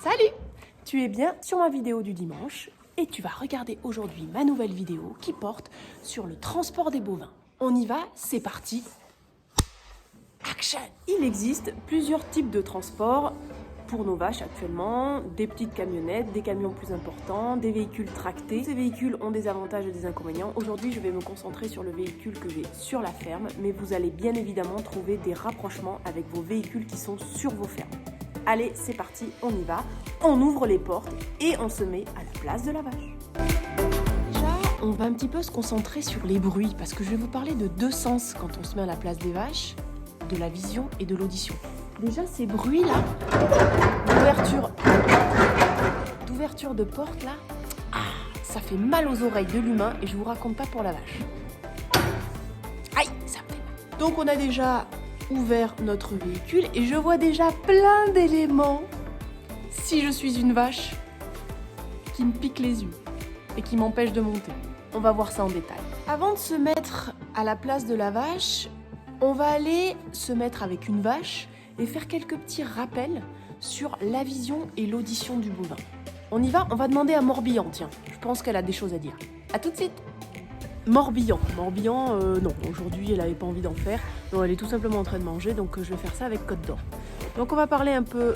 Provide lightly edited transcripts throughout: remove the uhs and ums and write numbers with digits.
Salut! Tu es bien sur ma vidéo du dimanche et tu vas regarder aujourd'hui ma nouvelle vidéo qui porte sur le transport des bovins. On y va, c'est parti! Action! Il existe plusieurs types de transport pour nos vaches actuellement, des petites camionnettes, des camions plus importants, des véhicules tractés. Ces véhicules ont des avantages et des inconvénients. Aujourd'hui, je vais me concentrer sur le véhicule que j'ai sur la ferme, mais vous allez bien évidemment trouver des rapprochements avec vos véhicules qui sont sur vos fermes. Allez, c'est parti, on y va, on ouvre les portes et on se met à la place de la vache. Déjà, on va un petit peu se concentrer sur les bruits parce que je vais vous parler de deux sens quand on se met à la place des vaches, de la vision et de l'audition. Déjà, ces bruits-là, d'ouverture de porte, là, ça fait mal aux oreilles de l'humain et je vous raconte pas pour la vache. Aïe, ça me fait mal. Donc, on a déjà ouvert notre véhicule et je vois déjà plein d'éléments, si je suis une vache, qui me piquent les yeux et qui m'empêchent de monter. On va voir ça en détail. Avant de se mettre à la place de la vache, on va aller se mettre avec une vache et faire quelques petits rappels sur la vision et l'audition du bovin. On y va, on va demander à Morbihan, tiens, je pense qu'elle a des choses à dire. À tout de suite. Morbihan, non, aujourd'hui elle n'avait pas envie d'en faire, non, elle est tout simplement en train de manger, donc je vais faire ça avec Côte d'Or. Donc on va parler un peu,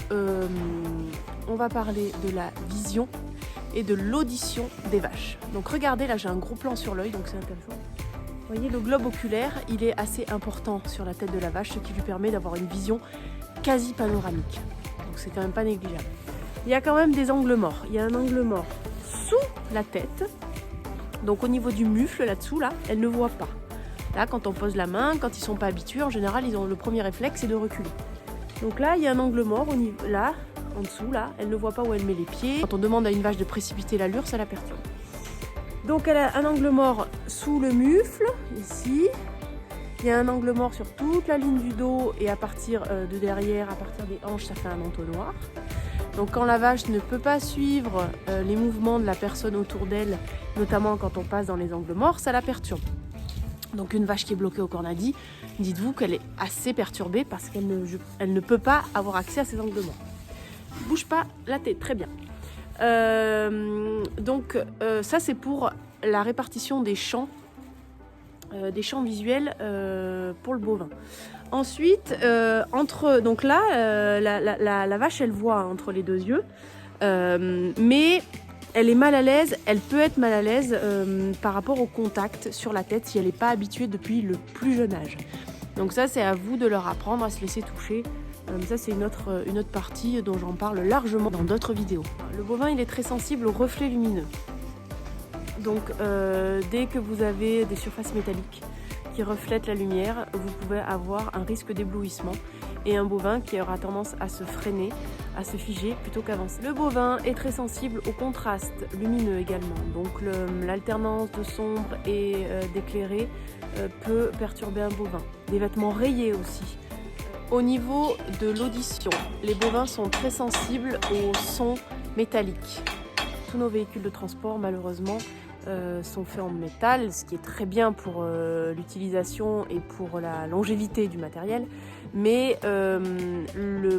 on va parler de la vision et de l'audition des vaches. Donc regardez, là j'ai un gros plan sur l'œil, donc c'est intéressant. Vous voyez, le globe oculaire, il est assez important sur la tête de la vache, ce qui lui permet d'avoir une vision quasi panoramique. Donc c'est quand même pas négligeable. Il y a quand même des angles morts. Il y a un angle mort sous la tête. Donc au niveau du mufle, là-dessous, là, elle ne voit pas. Là, quand on pose la main, quand ils sont pas habitués, en général, ils ont le premier réflexe, c'est de reculer. Donc là, il y a un angle mort au niveau, là, en dessous, là, elle ne voit pas où elle met les pieds. Quand on demande à une vache de précipiter l'allure, ça la perturbe. Donc elle a un angle mort sous le mufle, ici. Il y a un angle mort sur toute la ligne du dos et à partir de derrière, à partir des hanches, ça fait un entonnoir. Donc quand la vache ne peut pas suivre les mouvements de la personne autour d'elle, notamment quand on passe dans les angles morts, ça la perturbe. Donc une vache qui est bloquée au cornadi, dites-vous qu'elle est assez perturbée parce qu'elle ne peut pas avoir accès à ces angles morts. Bouge pas la tête, très bien. Ça c'est pour la répartition des champs visuels pour le bovin. Ensuite, donc là, la vache elle voit entre les deux yeux, mais elle est mal à l'aise, elle peut être mal à l'aise par rapport au contact sur la tête si elle n'est pas habituée depuis le plus jeune âge. Donc ça c'est à vous de leur apprendre à se laisser toucher. Ça c'est une autre partie dont j'en parle largement dans d'autres vidéos. Le bovin il est très sensible aux reflets lumineux. Donc dès que vous avez des surfaces métalliques qui reflètent la lumière, vous pouvez avoir un risque d'éblouissement et un bovin qui aura tendance à se freiner, à se figer plutôt qu'avancer. Le bovin est très sensible au contraste lumineux également. Donc l'alternance de sombre et d'éclairé peut perturber un bovin. Des vêtements rayés aussi. Au niveau de l'audition, les bovins sont très sensibles aux sons métalliques. Tous nos véhicules de transport, malheureusement, sont faits en métal, ce qui est très bien pour l'utilisation et pour la longévité du matériel. Mais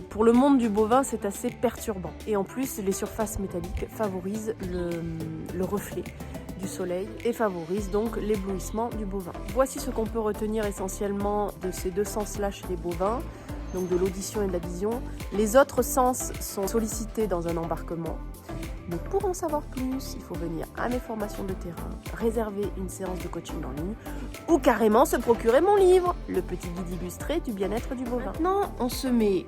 pour le monde du bovin, c'est assez perturbant. Et en plus, les surfaces métalliques favorisent le reflet du soleil et favorisent donc l'éblouissement du bovin. Voici ce qu'on peut retenir essentiellement de ces deux sens-là chez les bovins, donc de l'audition et de la vision. Les autres sens sont sollicités dans un embarquement. Mais pour en savoir plus, il faut venir à mes formations de terrain, réserver une séance de coaching en ligne ou carrément se procurer mon livre, le petit guide illustré du bien-être du bovin. Maintenant, on se met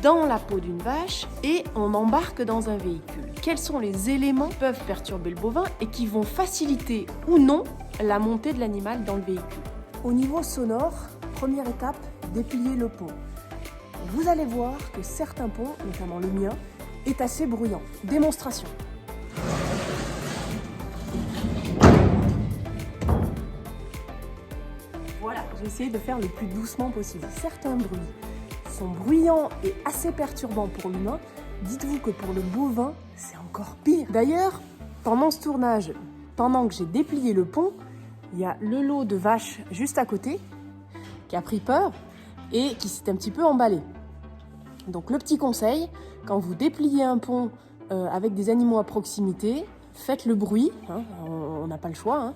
dans la peau d'une vache et on embarque dans un véhicule. Quels sont les éléments qui peuvent perturber le bovin et qui vont faciliter ou non la montée de l'animal dans le véhicule? Au niveau sonore, première étape, déplier le pont. Vous allez voir que certains ponts, notamment le mien, est assez bruyant. Démonstration. Voilà, j'ai essayé de faire le plus doucement possible. Certains bruits sont bruyants et assez perturbants pour l'humain. Dites-vous que pour le bovin, c'est encore pire. D'ailleurs, pendant ce tournage, pendant que j'ai déplié le pont, il y a le lot de vaches juste à côté qui a pris peur et qui s'est un petit peu emballé. Donc le petit conseil, quand vous dépliez un pont avec des animaux à proximité, faites le bruit, hein, on n'a pas le choix, hein,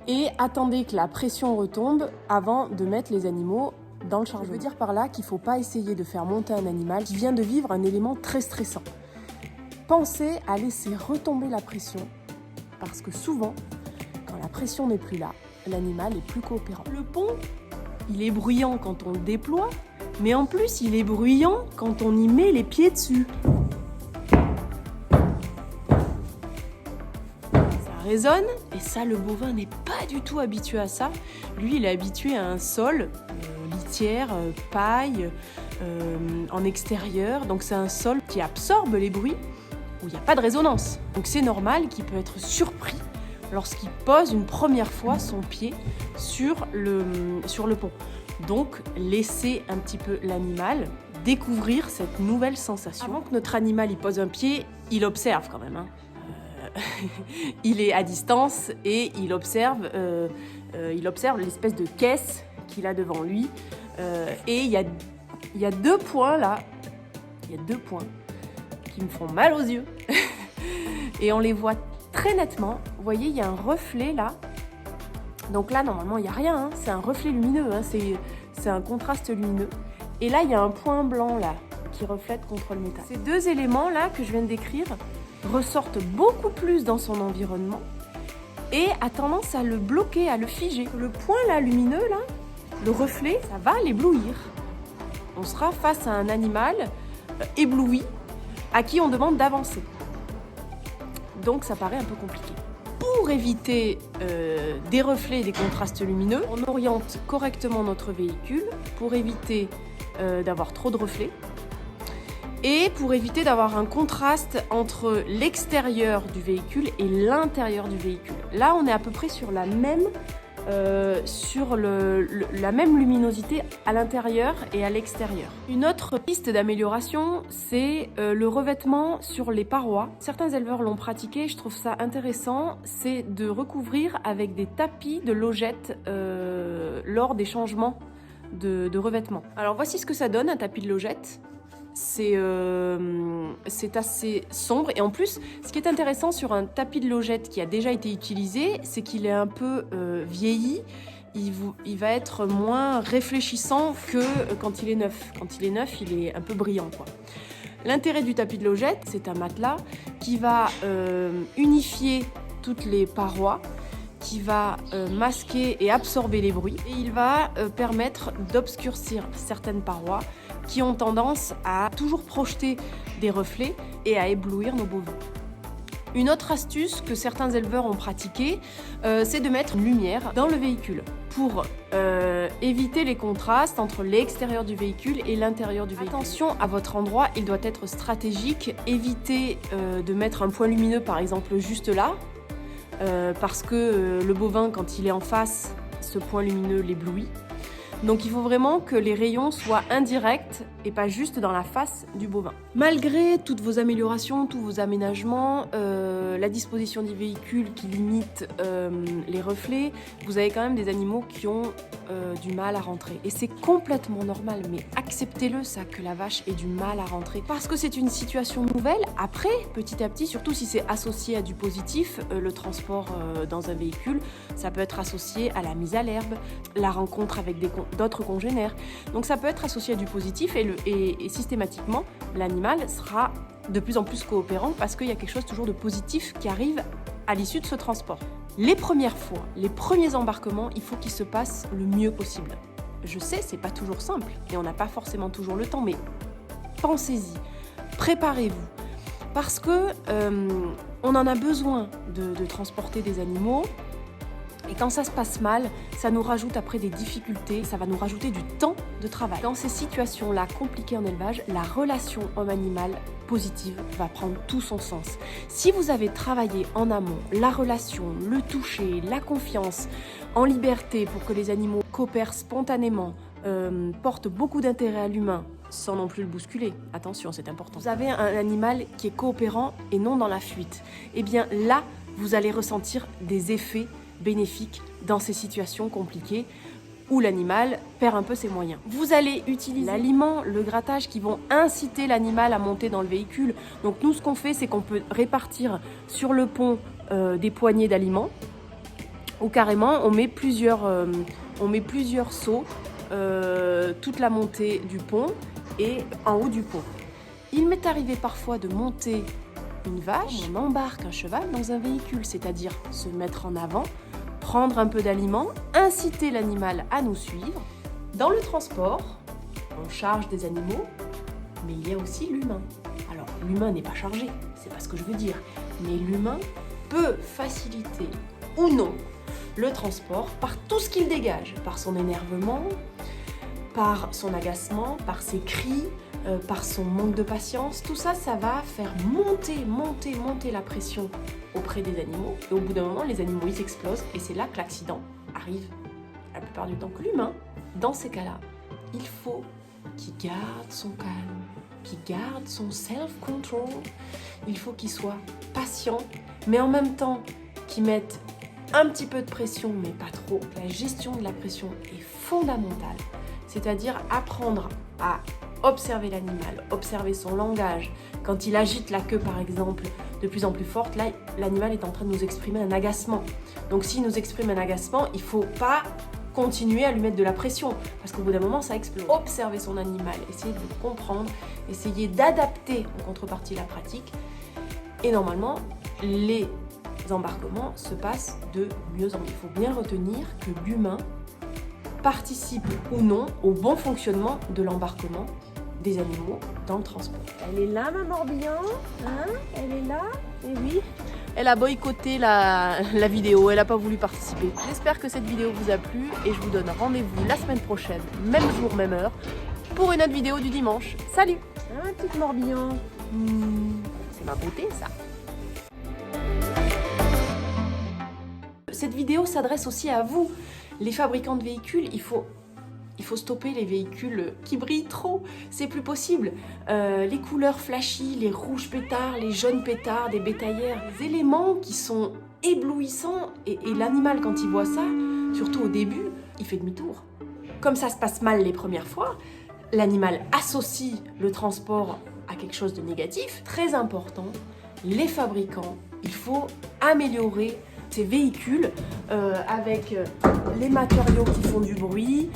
et attendez que la pression retombe avant de mettre les animaux dans le chargement. Je veux dire par là qu'il ne faut pas essayer de faire monter un animal qui vient de vivre un élément très stressant. Pensez à laisser retomber la pression, parce que souvent, quand la pression n'est plus là, l'animal est plus coopérant. Le pont, il est bruyant quand on le déploie, mais en plus, il est bruyant quand on y met les pieds dessus. Ça résonne, et ça, le bovin n'est pas du tout habitué à ça. Lui, il est habitué à un sol, litière, paille, en extérieur. Donc c'est un sol qui absorbe les bruits, où il n'y a pas de résonance. Donc c'est normal qu'il peut être surpris lorsqu'il pose une première fois son pied sur le pont. Donc laissez un petit peu l'animal découvrir cette nouvelle sensation. Avant que notre animal y pose un pied, il observe quand même. Hein. Il est à distance et il observe l'espèce de caisse qu'il a devant lui. Et il y a 2 points là, il y a 2 points qui me font mal aux yeux. Et on les voit très nettement. Vous voyez, il y a un reflet là. Donc là, normalement, il n'y a rien. Hein. C'est un reflet lumineux. Hein. C'est un contraste lumineux. Et là, il y a un point blanc là qui reflète contre le métal. Ces 2 éléments là que je viens de décrire ressortent beaucoup plus dans son environnement et a tendance à le bloquer, à le figer. Le point là lumineux là, le reflet, ça va l'éblouir. On sera face à un animal ébloui à qui on demande d'avancer. Donc ça paraît un peu compliqué. Pour éviter des reflets et des contrastes lumineux, on oriente correctement notre véhicule pour éviter d'avoir trop de reflets et pour éviter d'avoir un contraste entre l'extérieur du véhicule et l'intérieur du véhicule. Là, on est à peu près sur la même la même luminosité à l'intérieur et à l'extérieur. Une autre piste d'amélioration, c'est le revêtement sur les parois. Certains éleveurs l'ont pratiqué, je trouve ça intéressant, c'est de recouvrir avec des tapis de logette lors des changements de revêtement. Alors voici ce que ça donne, un tapis de logette. C'est assez sombre et en plus ce qui est intéressant sur un tapis de logette qui a déjà été utilisé, c'est qu'il est un peu vieilli, il va être moins réfléchissant que quand il est neuf. Quand il est neuf, il est un peu brillant, quoi. L'intérêt du tapis de logette, c'est un matelas qui va unifier toutes les parois, qui va masquer et absorber les bruits et il va permettre d'obscurcir certaines parois qui ont tendance à toujours projeter des reflets et à éblouir nos bovins. Une autre astuce que certains éleveurs ont pratiquée, c'est de mettre une lumière dans le véhicule pour éviter les contrastes entre l'extérieur du véhicule et l'intérieur du véhicule. Attention à votre endroit, il doit être stratégique. Évitez de mettre un point lumineux par exemple juste là, parce que le bovin, quand il est en face, ce point lumineux l'éblouit. Donc il faut vraiment que les rayons soient indirects et pas juste dans la face du bovin. Malgré toutes vos améliorations, tous vos aménagements, la disposition du véhicule qui limite les reflets, vous avez quand même des animaux qui ont du mal à rentrer. Et c'est complètement normal, mais acceptez-le ça, que la vache ait du mal à rentrer. Parce que c'est une situation nouvelle. Après, petit à petit, surtout si c'est associé à du positif, le transport dans un véhicule, ça peut être associé à la mise à l'herbe, la rencontre avec d'autres congénères. Donc ça peut être associé à du positif et systématiquement, l'animal sera de plus en plus coopérant parce qu'il y a quelque chose toujours de positif qui arrive à l'issue de ce transport. Les premières fois, les premiers embarquements, il faut qu'ils se passent le mieux possible. Je sais, c'est pas toujours simple et on n'a pas forcément toujours le temps, mais pensez-y, préparez-vous. Parce que on en a besoin de transporter des animaux. Et quand ça se passe mal, ça nous rajoute après des difficultés, ça va nous rajouter du temps de travail. Dans ces situations-là compliquées en élevage, la relation homme-animal positive va prendre tout son sens. Si vous avez travaillé en amont la relation, le toucher, la confiance, en liberté pour que les animaux coopèrent spontanément, portent beaucoup d'intérêt à l'humain, sans non plus le bousculer. Attention, c'est important. Vous avez un animal qui est coopérant et non dans la fuite. Eh bien là, vous allez ressentir des effets bénéfiques dans ces situations compliquées où l'animal perd un peu ses moyens. Vous allez utiliser l'aliment, le grattage qui vont inciter l'animal à monter dans le véhicule. Donc nous, ce qu'on fait, c'est qu'on peut répartir sur le pont des poignées d'aliments, ou carrément on met plusieurs seaux toute la montée du pont et en haut du pont. Il m'est arrivé parfois de monter une vache, on embarque un cheval dans un véhicule, c'est-à-dire se mettre en avant, prendre un peu d'aliments, inciter l'animal à nous suivre. Dans le transport, on charge des animaux, mais il y a aussi l'humain. Alors, l'humain n'est pas chargé, c'est pas ce que je veux dire, mais l'humain peut faciliter ou non le transport par tout ce qu'il dégage, par son énervement, par son agacement, par ses cris, par son manque de patience. Tout ça, ça va faire monter la pression auprès des animaux. Et au bout d'un moment, les animaux, ils explosent. Et c'est là que l'accident arrive la plupart du temps. Que l'humain, dans ces cas-là, il faut qu'il garde son calme, qu'il garde son self-control. Il faut qu'il soit patient, mais en même temps qu'il mette un petit peu de pression, mais pas trop. La gestion de la pression est fondamentale. C'est-à-dire apprendre à observer l'animal, observer son langage. Quand il agite la queue, par exemple, de plus en plus forte, là, l'animal est en train de nous exprimer un agacement. Donc s'il nous exprime un agacement, il ne faut pas continuer à lui mettre de la pression, parce qu'au bout d'un moment, ça explose. Observer son animal, essayer de le comprendre, essayer d'adapter en contrepartie la pratique. Et normalement, les embarquements se passent de mieux en mieux. Il faut bien retenir que l'humain participe ou non au bon fonctionnement de l'embarquement des animaux dans le transport. Elle est là, ma Morbihan, hein? Elle est là? Eh oui. Elle a boycotté la vidéo, elle n'a pas voulu participer. J'espère que cette vidéo vous a plu et je vous donne rendez-vous la semaine prochaine, même jour, même heure, pour une autre vidéo du dimanche. Salut! Hein, petite Morbihan? C'est ma beauté, ça. Cette vidéo s'adresse aussi à vous, les fabricants de véhicules. Il faut stopper les véhicules qui brillent trop, c'est plus possible. Les couleurs flashy, les rouges pétards, les jaunes pétards, des bétaillères, des éléments qui sont éblouissants et l'animal quand il voit ça, surtout au début, il fait demi-tour. Comme ça se passe mal les premières fois, l'animal associe le transport à quelque chose de négatif. Très important, les fabricants, il faut améliorer ces véhicules avec les matériaux qui font du bruit,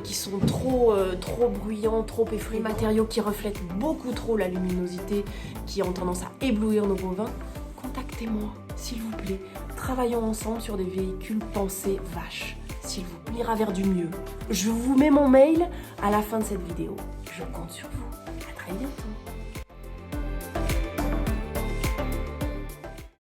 qui sont trop bruyants, trop effrayants, les matériaux qui reflètent beaucoup trop la luminosité, qui ont tendance à éblouir nos bovins. Contactez-moi, s'il vous plaît. Travaillons ensemble sur des véhicules pensés vaches, s'il vous plaît. On ira vers du mieux. Je vous mets mon mail à la fin de cette vidéo. Je compte sur vous. À très bientôt.